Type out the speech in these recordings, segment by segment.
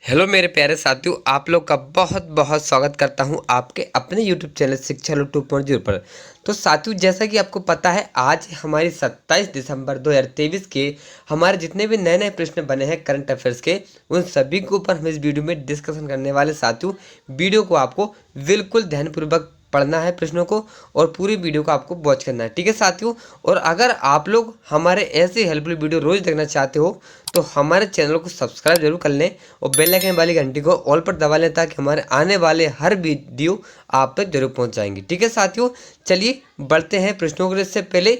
Hello मेरे प्यारे साथियों, आप लोग का बहुत बहुत स्वागत करता हूं आपके अपने यूट्यूब चैनल शिक्षा लो 2.0 पर। तो साथियों, जैसा कि आपको पता है, आज हमारी 27 दिसंबर 2023 के हमारे जितने भी नए नए प्रश्न बने हैं करंट अफेयर्स के, उन सभी के ऊपर हम इस वीडियो में डिस्कशन करने वाले। साथियों, वीडियो को आपको बिल्कुल ध्यानपूर्वक पढ़ना है प्रश्नों को, और पूरी वीडियो को आपको वॉच करना है, ठीक है साथियों। और अगर आप लोग हमारे ऐसे हेल्पफुल वीडियो रोज देखना चाहते हो तो हमारे चैनल को सब्सक्राइब जरूर कर लें और बेल आइकन वाली घंटी को ऑल पर दबा लें, ताकि हमारे आने वाले हर वीडियो आप तक जरूर पहुंच जाएंगी, ठीक है साथियों। चलिए बढ़ते हैं प्रश्नों के। इससे पहले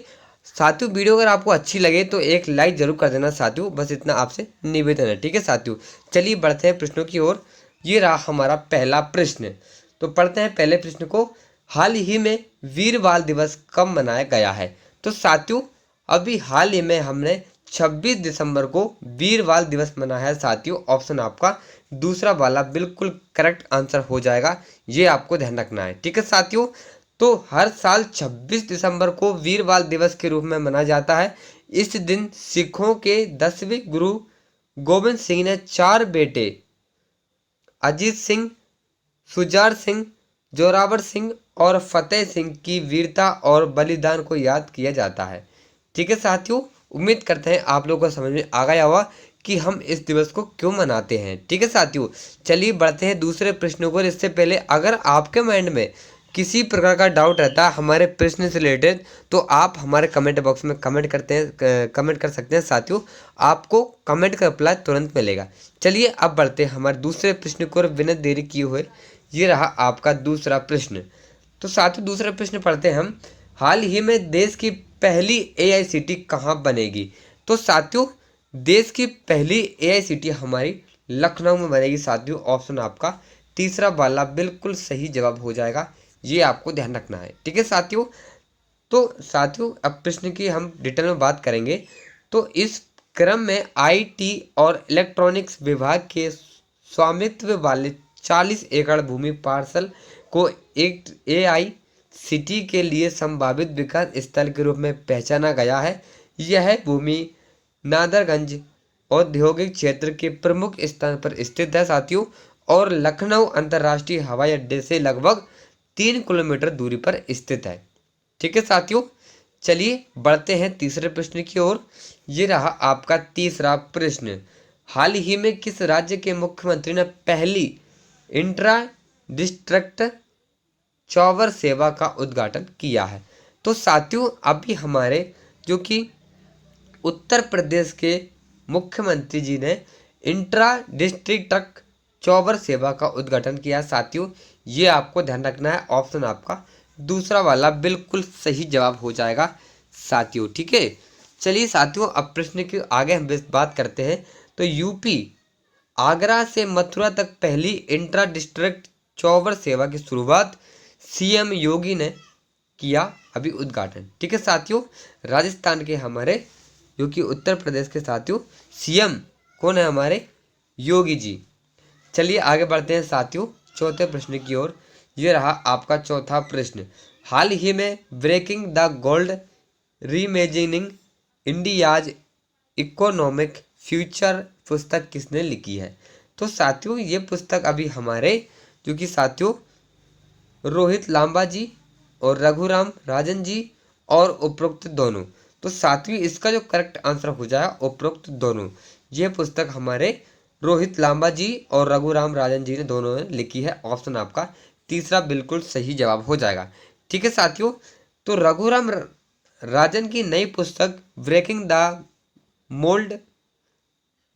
साथियों, वीडियो अगर आपको अच्छी लगे तो एक लाइक जरूर कर देना साथियों, बस इतना आपसे निवेदन है, ठीक है साथियों। चलिए बढ़ते हैं प्रश्नों की ओर। ये रहा हमारा पहला प्रश्न। तो पढ़ते हैं पहले प्रश्न को। हाल ही में वीर बाल दिवस कब मनाया गया है? तो साथियों, अभी हाल ही में हमने 26 दिसंबर को वीर बाल दिवस मनाया है साथियों। ऑप्शन आपका दूसरा वाला बिल्कुल करेक्ट आंसर हो जाएगा, ये आपको ध्यान रखना है, ठीक है साथियों। तो हर साल 26 दिसंबर को वीर बाल दिवस के रूप में मनाया जाता है। इस दिन सिखों के 10वें गुरु गोविंद सिंह ने 4 बेटे अजीत सिंह, शुजात सिंह, जोरावर सिंह और फतेह सिंह की वीरता और बलिदान को याद किया जाता है, ठीक है साथियों। उम्मीद करते हैं आप लोगों को समझ में आ गया होगा कि हम इस दिवस को क्यों मनाते हैं, ठीक है साथियों। चलिए बढ़ते हैं दूसरे प्रश्नों को। इससे पहले अगर आपके माइंड में किसी प्रकार का डाउट रहता है हमारे प्रश्न से रिलेटेड, तो आप हमारे कमेंट बॉक्स में कमेंट कर सकते हैं साथियों। आपको कमेंट का रिप्लाई तुरंत मिलेगा। चलिए अब बढ़ते हैं हमारे दूसरे प्रश्न को, और बिना देरी किए हुए ये रहा आपका दूसरा प्रश्न। तो साथियों, दूसरा प्रश्न पढ़ते हैं हम। हाल ही में देश की पहली एआईसीटी कहाँ बनेगी? तो साथियों, देश की पहली एआईसीटी हमारी लखनऊ में बनेगी साथियों। ऑप्शन आपका तीसरा वाला बिल्कुल सही जवाब हो जाएगा, ये आपको ध्यान रखना है, ठीक है साथियों। तो साथियों, अब प्रश्न की हम डिटेल में बात करेंगे। तो इस क्रम में आईटी और इलेक्ट्रॉनिक्स विभाग के स्वामित्व वाले 40 एकड़ भूमि पार्सल को एक एआईसीटी के लिए संभावित विकास स्थल के रूप में पहचाना गया है। यह भूमि नादरगंज औद्योगिक क्षेत्र के प्रमुख स्थान पर स्थित है साथियों, और लखनऊ अंतर्राष्ट्रीय हवाई अड्डे से लगभग 3 किलोमीटर दूरी पर स्थित है, ठीक है साथियों। चलिए बढ़ते हैं तीसरे प्रश्न की ओर। ये रहा आपका तीसरा प्रश्न। हाल ही में किस राज्य के मुख्यमंत्री ने पहली इंट्रा डिस्ट्रिक्ट चौवर सेवा का उद्घाटन किया है? तो साथियों, अभी हमारे जो कि उत्तर प्रदेश के मुख्यमंत्री जी ने इंट्रा डिस्ट्रिक्ट चौवर सेवा का उद्घाटन किया साथियों, ये आपको ध्यान रखना है। ऑप्शन आपका दूसरा वाला बिल्कुल सही जवाब हो जाएगा साथियों, ठीक है। चलिए साथियों, अब प्रश्न की आगे हम बात करते हैं। तो यूपी आगरा से मथुरा तक पहली इंट्रा डिस्ट्रिक्ट चौवर सेवा की शुरुआत सीएम योगी ने किया अभी उद्घाटन, ठीक है साथियों। राजस्थान के हमारे जो कि उत्तर प्रदेश के साथियों सीएम कौन है? हमारे योगी जी। चलिए आगे बढ़ते हैं साथियों चौथे प्रश्न की ओर। ये रहा आपका चौथा प्रश्न। हाल ही में breaking the gold reimagining India's economic future पुस्तक किसने लिखी है? तो साथियों, ये पुस्तक अभी हमारे जो कि साथियों रोहित लांबा जी और रघुराम राजन जी और उपरोक्त दोनों। तो साथियों, इसका जो करेक्ट आंसर हो जाएगा उपरोक्त दोनों। ये पुस्तक हमारे रोहित लांबा जी और रघुराम राजन जी ने दोनों ने लिखी है। ऑप्शन आपका तीसरा बिल्कुल सही जवाब हो जाएगा, ठीक है साथियों। तो रघुराम राजन की नई पुस्तक breaking the mould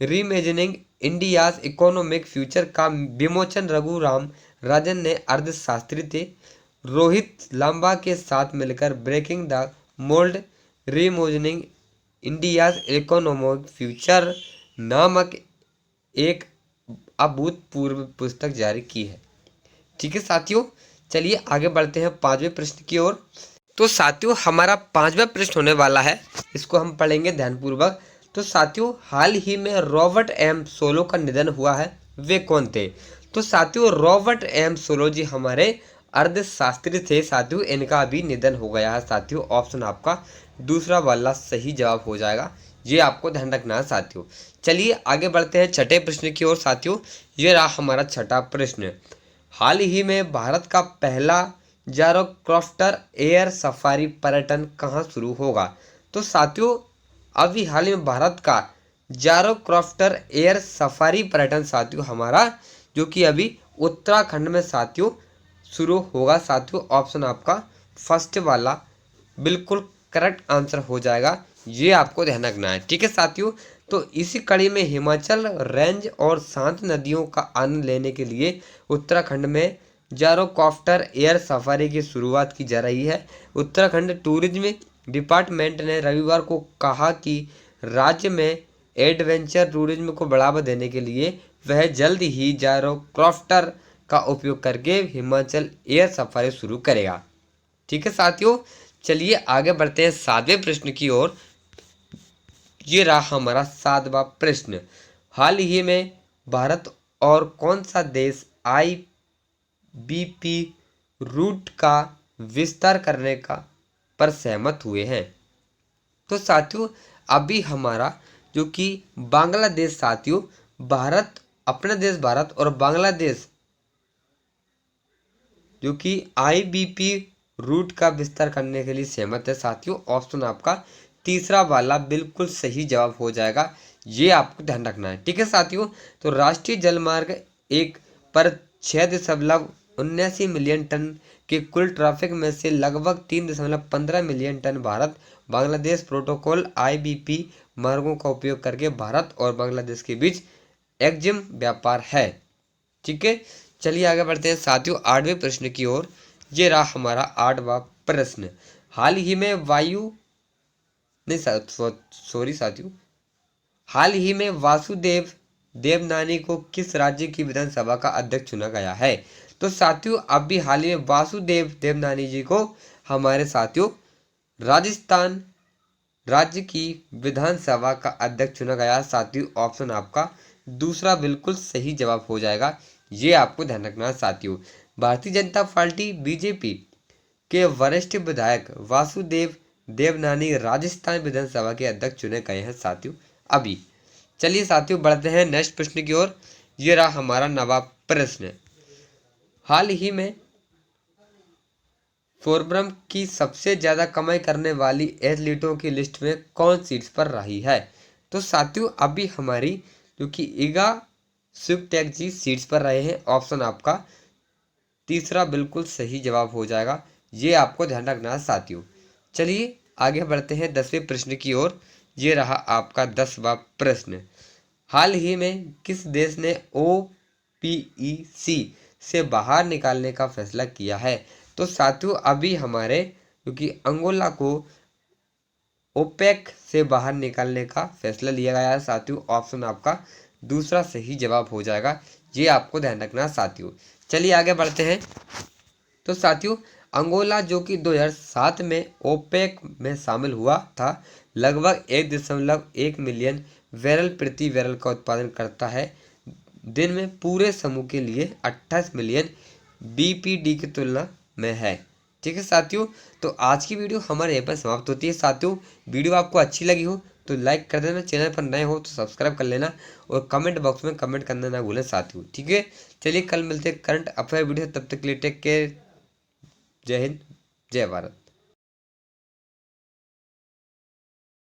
reimagining India's economic future का विमोचन रघुराम राजन ने अर्थशास्त्री थे रोहित लांबा के साथ मिलकर breaking the mould reimagining India's economic future नामक एक अभूतपूर्व पुस्तक जारी की है, ठीक है साथियों। चलिए आगे बढ़ते हैं पांचवें प्रश्न की ओर। तो साथियों, हमारा पांचवा प्रश्न होने वाला है, इसको हम पढ़ेंगे ध्यानपूर्वक। तो साथियों, हाल ही में रॉबर्ट एम सोलो का निधन हुआ है, वे कौन थे? तो साथियों, रॉबर्ट एम सोलो जी हमारे अर्थशास्त्री थे साथियों, इनका भी निधन हो गया है साथियों। ऑप्शन आपका दूसरा वाला सही जवाब हो जाएगा, ये आपको ध्यान रखना है साथियों। चलिए आगे बढ़ते हैं छठे प्रश्न की ओर साथियों। ये रहा हमारा छठा प्रश्न। हाल ही में भारत का पहला जारोक्राफ्टर एयर सफारी पर्यटन कहाँ शुरू होगा? तो साथियों अभी हाल ही में भारत का जारोक्राफ्टर एयर सफारी पर्यटन साथियों हमारा जो कि अभी उत्तराखंड में साथियों शुरू होगा साथियों। ऑप्शन आपका फर्स्ट वाला बिल्कुल करेक्ट आंसर हो जाएगा। ये आपको ध्यान रखना है, ठीक है साथियों। तो इसी कड़ी में हिमाचल रेंज और शांत नदियों का आनंद लेने के लिए उत्तराखंड में जारोकॉप्टर एयर सफारी की शुरुआत की जा रही है। उत्तराखंड टूरिज्म डिपार्टमेंट ने रविवार को कहा कि राज्य में एडवेंचर टूरिज्म को बढ़ावा देने के लिए वह जल्द ही जारोक्राफ्टर का उपयोग करके हिमाचल एयर सफारी शुरू करेगा, ठीक है साथियों। चलिए आगे बढ़ते हैं सातवें प्रश्न की ओर। ये रहा हमारा सातवां प्रश्न। हाल ही में भारत और कौन सा देश आईबीपी रूट का विस्तार करने का पर सहमत हुए हैं? तो साथियों अभी हमारा जो कि बांग्लादेश साथियों, भारत अपना देश भारत और बांग्लादेश जो कि आईबीपी रूट का विस्तार करने के लिए सहमत है साथियों। ऑप्शन आपका तीसरा वाला बिल्कुल सही जवाब हो जाएगा। ये आपको ध्यान रखना है, ठीक है साथियों। तो राष्ट्रीय जलमार्ग एक पर 6.79 मिलियन टन के कुल ट्रैफिक में से लगभग 3.15 million tonne Bharat Bangladesh protocol IBP मार्गों का उपयोग करके भारत और बांग्लादेश के बीच एक्जिम व्यापार है, ठीक है। चलिए आगे बढ़ते हैं साथियों आठवें प्रश्न की ओर। ये रहा हमारा आठवां प्रश्न। हाल ही में सॉरी साथियों, हाल ही में वासुदेव देवनानी को किस राज्य की विधानसभा का अध्यक्ष चुना गया है? तो साथियों अभी हाल ही में वासुदेव देवनानी जी को हमारे साथियों राजस्थान राज्य की विधानसभा का अध्यक्ष चुना गया साथियों। ऑप्शन आपका दूसरा बिल्कुल सही जवाब हो जाएगा। ये आपको ध्यान रखना है साथियों। भारतीय जनता पार्टी बीजेपी के वरिष्ठ विधायक वासुदेव देवनानी राजस्थान विधानसभा के अध्यक्ष चुने गए हैं साथियों अभी। चलिए साथियों बढ़ते हैं नेक्स्ट प्रश्न की ओर। ये रहा हमारा नवा प्रश्न। हाल ही में फोर्ब्स की सबसे ज़्यादा कमाई करने वाली एथलीटों की लिस्ट में कौन शीर्ष पर रही है? तो साथियों अभी हमारी जो कि इगा स्विफ्टेक जी शीर्ष पर रहे हैं। ऑप्शन आपका तीसरा बिल्कुल सही जवाब हो जाएगा। ये आपको ध्यान रखना है साथियों। चलिए आगे बढ़ते हैं 10वें प्रश्न की ओर। ये रहा आपका 10वां प्रश्न। हाल ही में किस देश ने ओपीईसी से बाहर निकालने का फैसला किया है? तो साथियों अभी हमारे क्योंकि अंगोला को ओपेक से बाहर निकालने का फैसला लिया गया है साथियों। ऑप्शन आपका दूसरा सही जवाब हो जाएगा। ये आपको ध्यान रखना है साथियों। चलिए आगे बढ़ते हैं। तो साथियों अंगोला जो कि 2007 में ओपेक में शामिल हुआ था लगभग 1.1 मिलियन बैरल प्रति बैरल का उत्पादन करता है दिन में पूरे समूह के लिए 28 मिलियन बीपीडी की तुलना में है, ठीक है साथियों। तो आज की वीडियो हमारे यहाँ पर समाप्त होती है साथियों। वीडियो आपको अच्छी लगी हो तो लाइक कर देना, चैनल पर नए हो तो सब्सक्राइब कर लेना और कमेंट बॉक्स में कमेंट करना ना भूलें साथियों, ठीक है। चलिए कल मिलते हैं करंट अफेयर वीडियो, तब तक के लिए टेक केयर। जय हिंद, जय भारत।